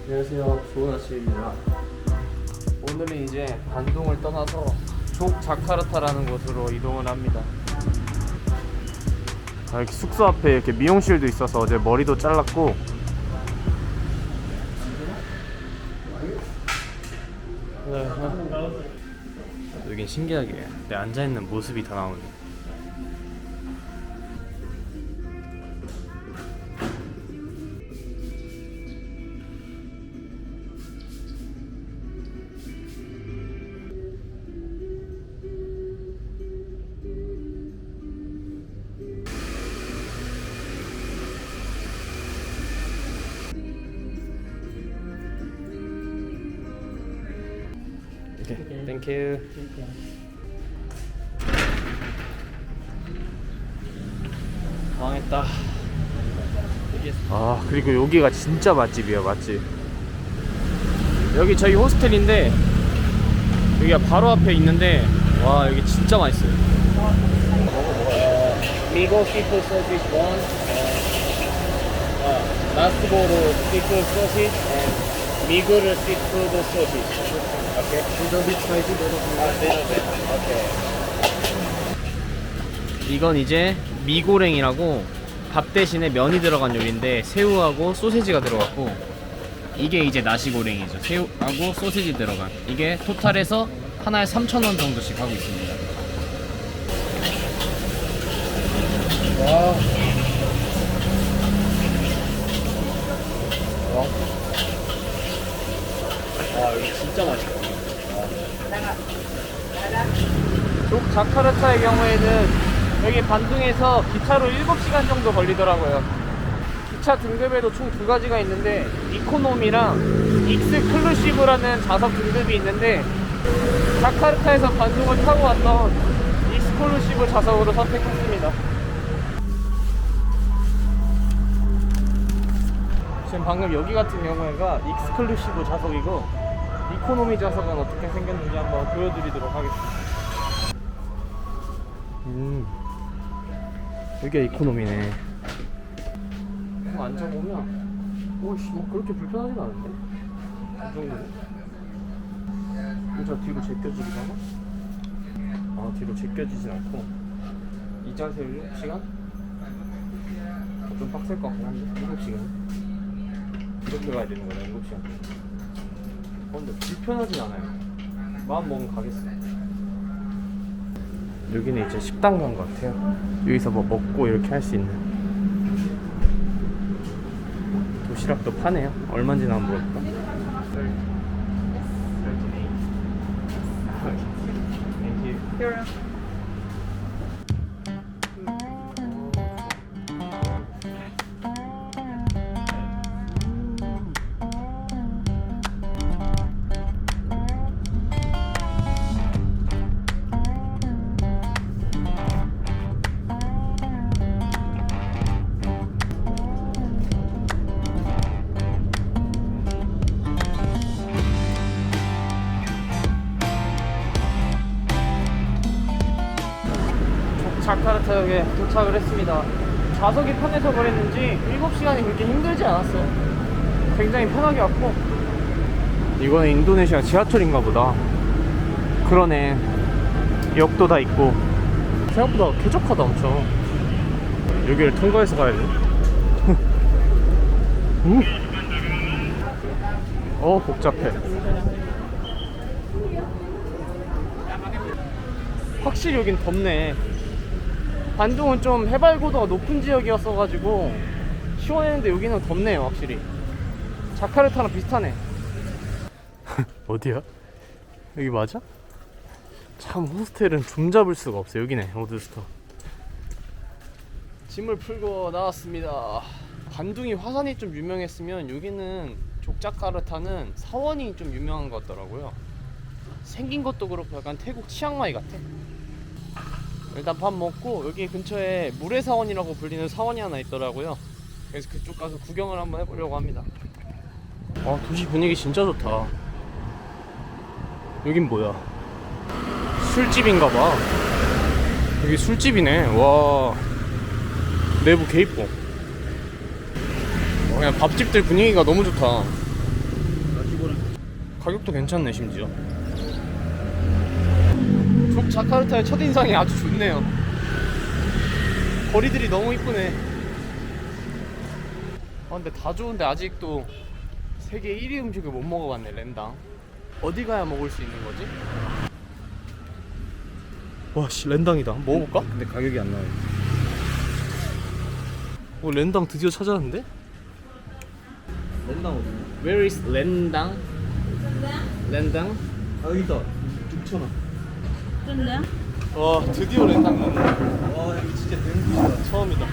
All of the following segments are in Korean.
안녕하세요. 좋은 아침입니다. 오늘은 이제 반동을 떠나서 족자카르타라는 곳으로 이동을 합니다. 이렇게 숙소 앞에 이렇게 미용실도 있어서 어제 머리도 잘랐고, 여긴 신기하게 내 앉아있는 모습이 다 나오네. 오케이, 땡큐. 망했다. 아, 그리고 여기가 진짜 맛집이야, 맛집. 여기 저희 호스텔인데 여기가 바로 앞에 있는데, 와, 여기 진짜 맛있어요. 미고 시푸드 소시지 원, 나스보로 시푸드 소시지, 미그르 시푸드 소시지. 오케이. little bit spicy, 오케이. 이건 이제 미고랭이라고 밥 대신에 면이 들어간 요리인데 새우하고 소세지가 들어갔고, 이게 이제 나시고랭이죠. 새우하고 소세지 들어간. 이게 토탈해서 하나에 3,000원 정도씩 하고 있습니다. 와. 와, 여기 진짜 맛있다. 족자카르타의 경우에는 여기 반둥에서 기차로 7시간 정도 걸리더라고요. 기차 등급에도 총 2가지가 있는데 이코노미랑 익스클루시브라는 좌석 등급이 있는데, 자카르타에서 반둥을 타고 왔던 익스클루시브 좌석으로 선택했습니다. 지금 방금 여기 같은 경우에가 익스클루시브 좌석이고, 이코노미 좌석은 어떻게 생겼는지 한번 보여드리도록 하겠습니다. 여기가 이코노미네. 앉아보면 오씨, 뭐 그렇게 불편하진 않은데? 이 정도는? 진짜 뒤로 제껴지기도 하나? 아, 뒤로 제껴지진 않고 이 자세로 7시간? 좀 빡셀 것 같긴 한데 7시간 이렇게 가야 되는 거네. 7시간. 근데 불편하진 않아요. 마음 먹으면 가겠어요. 여기는 이제 식당 간 것 같아요. 여기서 뭐 먹고 이렇게 할 수 있는. 도시락도 파네요. 얼마인지는 안 모르겠다. 자카르타역에 도착을 했습니다. 좌석이 편해서 그랬는지 7시간이 그렇게 힘들지 않았어요. 굉장히 편하게 왔고, 이거는 인도네시아 지하철인가 보다. 그러네. 역도 다 있고 생각보다 쾌적하다. 엄청. 여기를 통과해서 가야 돼. 복잡해. 확실히 여긴 덥네. 반둥은 좀 해발고도가 높은 지역이었어가지고 시원했는데 여기는 덥네요. 확실히 자카르타랑 비슷하네. 어디야? 여기 맞아? 참, 호스텔은 좀 잡을 수가 없어. 여기네, 오드스터. 짐을 풀고 나왔습니다. 반둥이 화산이 좀 유명했으면 여기는 족자카르타는 사원이 좀 유명한 것 같더라고요. 생긴 것도 그렇고 약간 태국 치앙마이 같아. 일단 밥 먹고 여기 근처에 물회사원이라고 불리는 사원이 하나 있더라고요. 그래서 그쪽 가서 구경을 한번 해보려고 합니다. 도시 분위기 진짜 좋다. 여긴 뭐야? 술집인가봐. 여기 술집이네. 와, 내부 개 이뻐. 그냥 밥집들 분위기가 너무 좋다. 가격도 괜찮네 심지어. 족 자카르타의 첫인상이 아주 좋네요. 거리들이 너무 이쁘네. 아 근데 다 좋은데 아직도 세계 1위 음식을 못 먹어봤네. 렌당 어디 가야 먹을 수 있는 거지? 와씨 렌당이다. 먹어볼까? 근데 가격이 안 나와요. 렌당 드디어 찾았는데? 렌당 어디? Where is 렌당? 렌당? 아 여기 있다. 6,000원. 와 드디어 렌당 먹네. 와 여기 진짜 대박이다. 처음이다.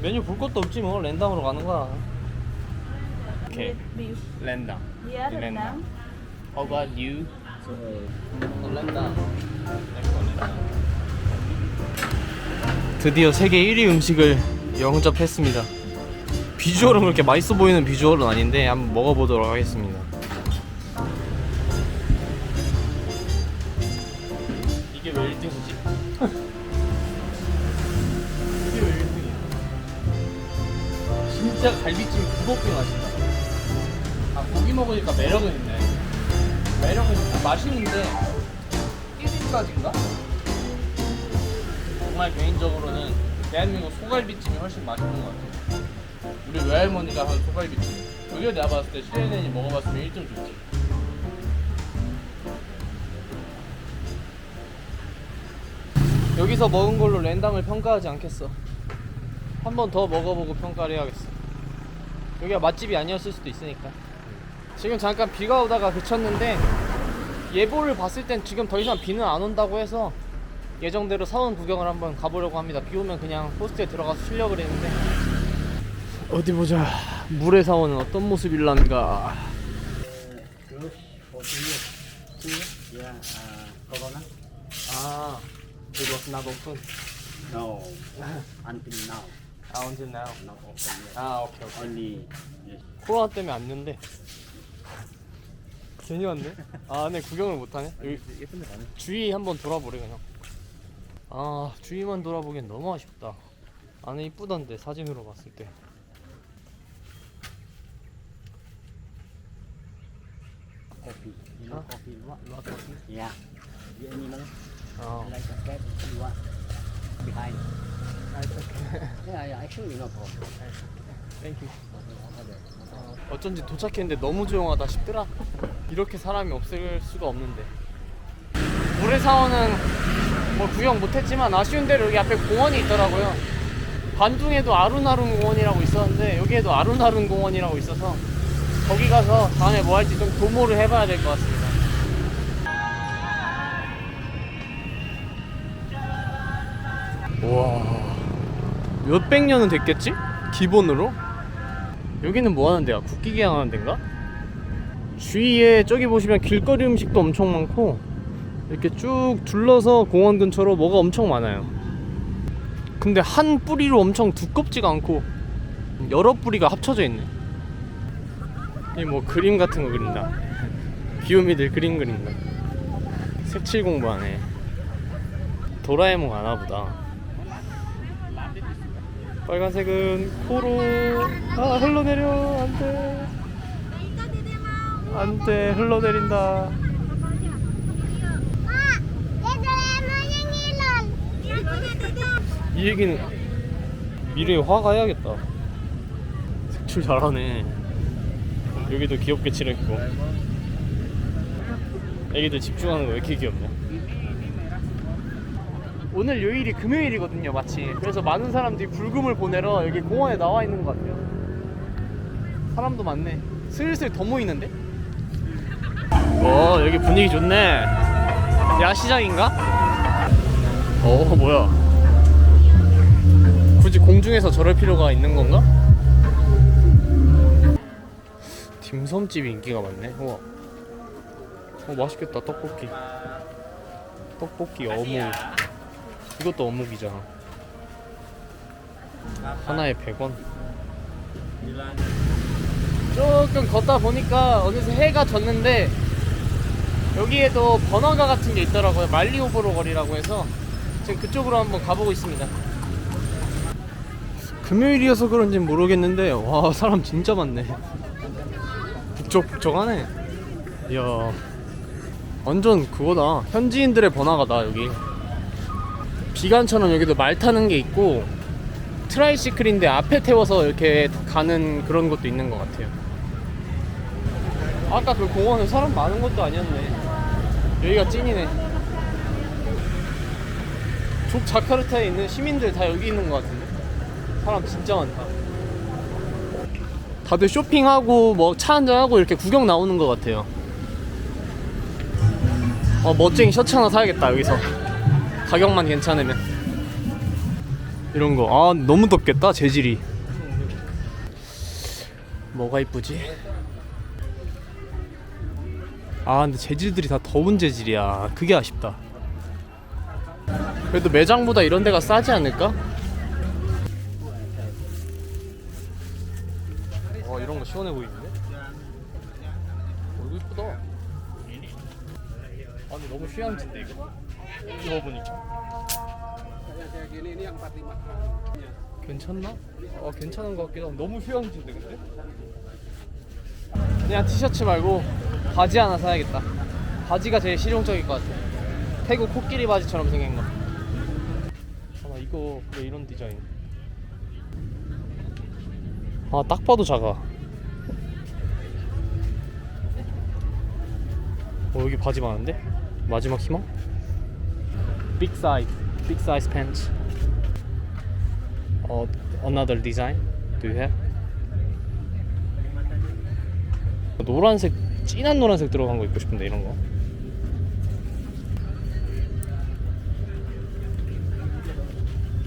메뉴 볼 것도 없지 뭐. 렌당으로 가는 거야. 오케이 렌당. Yeah, rendang. How about you? 렌당. 드디어 세계 1위 음식을 영접했습니다. 비주얼은 그렇게 맛있어 보이는 비주얼은 아닌데 한번 먹어보도록 하겠습니다. 이게 왜 1등이지? 이게 왜 1등이야? 진짜 갈비찜 구먹게 맛있다. 아 고기 먹으니까 매력은 있네. 매력은 있다. 맛있는데 1위까지인가? 정말 개인적으로는 대한민국 소갈비찜이 훨씬 맛있는 것 같아요. 우리 외할머니가 한 소갈비찜. 그게 내가 봤을 때 시애넨이 먹어봤으면 1등 좋지. 여기서 먹은 걸로 렌당을 평가하지 않겠어. 한 번 더 먹어보고 평가를 해야겠어. 여기가 맛집이 아니었을 수도 있으니까. 지금 잠깐 비가 오다가 그쳤는데 예보를 봤을 땐 지금 더 이상 비는 안 온다고 해서 예정대로 사원 구경을 한번 가보려고 합니다. 비 오면 그냥 호스트에 들어가서 쉬려고 그랬는데 어디 보자. 물의 사원은 어떤 모습일란가. Yeah, Corona? 아, it was not open. No. Until now. 아, 언제 now? Not open yet. 아, 오케이, 오케이. Only 코로나 때문에 안 는데. 괜히 왔네. 아, 안에 구경을 못 하네. 여기 예쁜데 가네. 주위 한번 돌아보래 그냥. 아, 주위만 돌아보기엔 너무 아쉽다. 안에 이쁘던데 사진으로 봤을 때. Coffee. You know coffee? What? You want coffee? Yeah. The animal 어. like a cat. You want behind? Yeah, yeah. Actually, no problem. 땡큐. 어쩐지 도착했는데 너무 조용하다 싶더라. 이렇게 사람이 없을 수가 없는데. 모래사원은 뭐 구경 못했지만 아쉬운 대로 여기 앞에 공원이 있더라고요. 반둥에도 아룬아룬 공원이라고 있었는데 여기에도 아룬아룬 공원이라고 있어서 거기 가서 다음에 뭐 할지 좀 도모를 해봐야 될 것 같습니다. 우와, 몇백 년은 됐겠지? 기본으로? 여기는 뭐 하는 데야? 국기 기양하는 데인가? 주위에 저기 보시면 길거리 음식도 엄청 많고 이렇게 쭉 둘러서 공원 근처로 뭐가 엄청 많아요. 근데 한 뿌리로 엄청 두껍지가 않고 여러 뿌리가 합쳐져 있네. 이 뭐 그림 같은 거 그린다. 귀요미들 그림 그린다. 색칠 공부하네. 도라에몽 아나보다. 빨간색은 코로. 아 흘러내려. 안돼 안돼 흘러내린다. 이 얘기는 미래에 화가 해야겠다. 색칠 잘하네. 여기도 귀엽게 칠했고. 애기들 집중하는 거 왜 이렇게 귀엽냐. 오늘 요일이 금요일이거든요 마치. 그래서 많은 사람들이 불금을 보내러 여기 공원에 나와 있는 것 같아요. 사람도 많네. 슬슬 더 모이는데? 여기 분위기 좋네. 야시장인가? 뭐야, 굳이 공중에서 저럴 필요가 있는 건가? 딤섬집이 인기가 많네. 우와. 맛있겠다. 떡볶이. 떡볶이 어묵. 이것도 어묵이잖아. 하나에 100원. 조금 걷다 보니까 어느새 해가 졌는데 여기에도 번화가 같은 게 있더라고요. 말리오브로 거리라고 해서 지금 그쪽으로 한번 가보고 있습니다. 금요일이어서 그런지 모르겠는데 와 사람 진짜 많네. 북적북적하네. 이야, 완전 그거다. 현지인들의 번화가다 여기. 비간처럼 여기도 말 타는 게 있고 트라이시클인데 앞에 태워서 이렇게 가는 그런 것도 있는 것 같아요. 아까 그 공원은 사람 많은 것도 아니었네. 여기가 찐이네. 족자카르타에 있는 시민들 다 여기 있는 것 같은데. 사람 진짜 많다. 다들 쇼핑하고 뭐 차 한잔하고 이렇게 구경 나오는 것 같아요. 멋쟁이 셔츠 하나 사야겠다 여기서. 가격만 괜찮으면. 이런 거. 아, 너무 덥겠다 재질이. 뭐가 이쁘지? 아, 근데 재질들이 다 더운 재질이야. 그게 아쉽다. 그래도 매장보다 이런 데가 싸지 않을까? 이런 거 시원해 보이는데? 이거 이쁘다. 아니 너무 휴양지인데 이거? 입어보니까 괜찮나? 괜찮은 것 같기도 하고. 너무 휴양지인데 근데? 그냥 티셔츠 말고 바지 하나 사야겠다. 바지가 제일 실용적일 것 같아. 태국 코끼리 바지처럼 생긴 거. 이거 왜 이런 디자인? 딱 봐도 작아. 여기 바지 많은데? 마지막 희망? Big size pants. Another design? Do you have? 노란색, 진한 노란색 들어간 거 입고 싶은데 이런 거.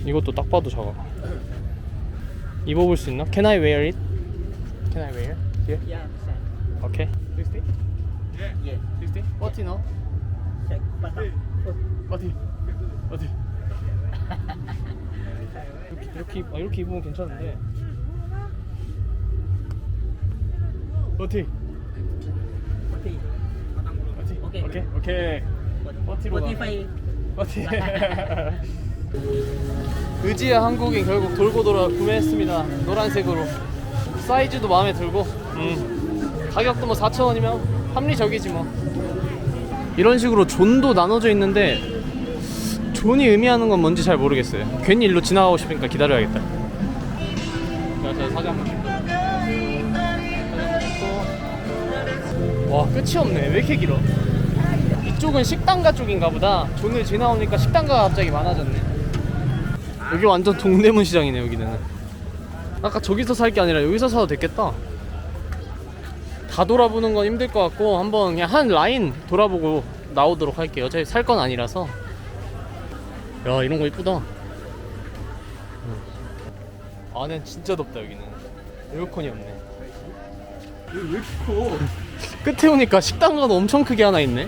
이것도 딱 봐도 작아. 입어볼 수 있나? Can I wear it? Can I wear? Here? Yeah, Okay. 60? yeah. 60? What no? 어디? 이렇게 입으면 괜찮은데. 어디? 오케이. 어디로 가? 어디? 의지야 한국인 결국 돌고 돌아 구매했습니다. 노란색으로. 사이즈도 마음에 들고. 가격도 뭐 4,000원이면 합리적이지 뭐. 이런 식으로 존도 나눠져 있는데 존이 의미하는 건 뭔지 잘 모르겠어요. 괜히 일로 지나가고 싶으니까 기다려야겠다. 자, 사진 한번 찍고. 와, 끝이 없네. 왜 이렇게 길어? 이쪽은 식당가 쪽인가 보다. 존을 지나오니까 식당가가 갑자기 많아졌네. 여기 완전 동대문 시장이네. 여기는 아까 저기서 살 게 아니라 여기서 사도 됐겠다. 다 돌아보는 건 힘들 것 같고 한번 그냥 한 라인 돌아보고 나오도록 할게요. 어차피 살 건 아니라서. 야, 이런 거 이쁘다. 안엔 진짜 덥다. 여기는 에어컨이 없네. 여기 왜 이렇게 커? 끝에 오니까 식당가도 엄청 크게 하나 있네.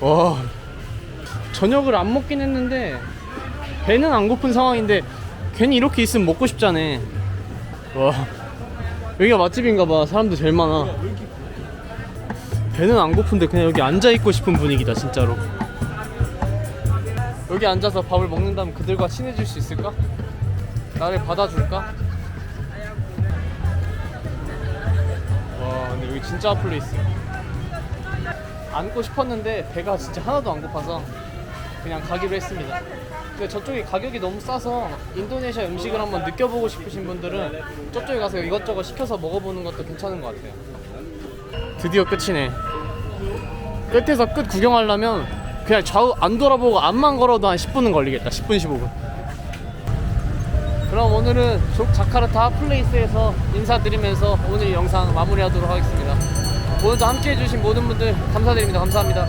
와, 저녁을 안 먹긴 했는데 배는 안 고픈 상황인데 괜히 이렇게 있으면 먹고 싶잖아. 와, 여기가 맛집인가봐. 사람도 제일 많아. 배는 안 고픈데 그냥 여기 앉아있고 싶은 분위기다 진짜로. 여기 앉아서 밥을 먹는다면 그들과 친해질 수 있을까? 나를 받아줄까? 와, 근데 여기 진짜 핫플레이스. 앉고 싶었는데 배가 진짜 하나도 안 고파서 그냥 가기로 했습니다. 근데 저쪽이 가격이 너무 싸서 인도네시아 음식을 한번 느껴보고 싶으신 분들은 저쪽에 가서 이것저것 시켜서 먹어보는 것도 괜찮은 것 같아요. 드디어 끝이네. 끝에서 끝 구경하려면 그냥 좌우 안 돌아보고 앞만 걸어도 한 10분은 걸리겠다. 10분 15분. 그럼 오늘은 족자카르타 핫플레이스에서 인사드리면서 오늘 영상 마무리하도록 하겠습니다. 오늘도 함께 해주신 모든 분들 감사드립니다. 감사합니다.